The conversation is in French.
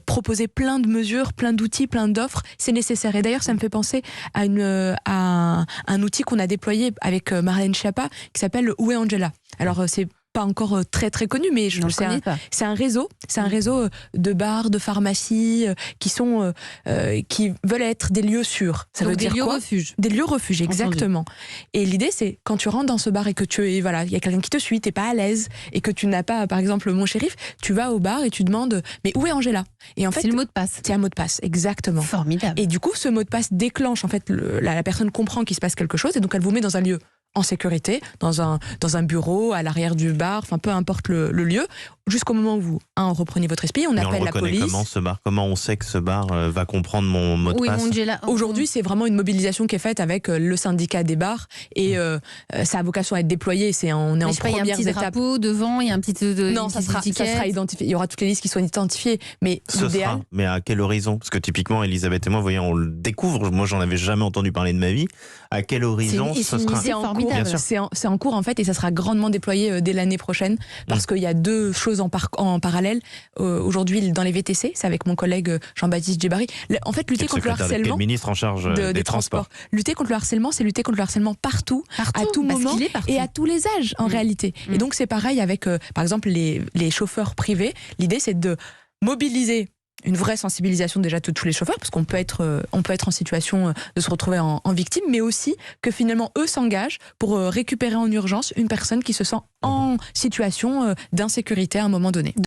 proposer plein de mesures, plein d'outils, plein d'offres, c'est nécessaire. Et d'ailleurs, ça me fait penser à un outil qu'on a déployé avec Marlène Schiappa qui s'appelle Où est Angela. Alors, c'est pas encore très très connu, mais c'est un réseau de bars, de pharmacies qui veulent être des lieux sûrs. Ça veut dire quoi ? Refuges. Des lieux refuges, exactement. Et l'idée, c'est quand tu rentres dans ce bar et que il y a quelqu'un qui te suit, t'es pas à l'aise et que tu n'as pas, par exemple, mon shérif, tu vas au bar et tu demandes mais où est Angela ? Et en fait, c'est le mot de passe. C'est un mot de passe, exactement. Formidable. Et du coup, ce mot de passe déclenche en fait la personne comprend qu'il se passe quelque chose et donc elle vous met dans un lieu en sécurité, dans un bureau, à l'arrière du bar, enfin peu importe le lieu, jusqu'au moment où vous reprenez votre esprit, on appelle la police. Comment on sait que ce bar va comprendre mon mot de passe ? Aujourd'hui, c'est vraiment une mobilisation qui est faite avec le syndicat des bars et ça a vocation à être déployé. On est en premières étapes. Il y a un petit drapeau devant, il y a un petit non, ça sera identifié. Il y aura toutes les listes qui sont identifiées, mais l'idéal. Mais à quel horizon ? Parce que typiquement, Elisabeth et moi, voyons, on le découvre. Moi, j'en avais jamais entendu parler de ma vie. À quel horizon ce sera ? C'est en cours. C'est en cours en fait, et ça sera grandement déployé dès l'année prochaine, parce qu'il y a deux choses en parallèle. Aujourd'hui, dans les VTC, c'est avec mon collègue Jean-Baptiste Djebari. En fait, lutter contre le harcèlement. Le ministre en charge des transports. Lutter contre le harcèlement, c'est lutter contre le harcèlement partout à tout moment et à tous les âges en réalité. Et donc c'est pareil avec, par exemple, les chauffeurs privés. L'idée, c'est de mobiliser une vraie sensibilisation déjà de tous les chauffeurs, parce qu'on peut être en situation de se retrouver en victime, mais aussi que finalement eux s'engagent pour récupérer en urgence une personne qui se sent en situation d'insécurité à un moment donné.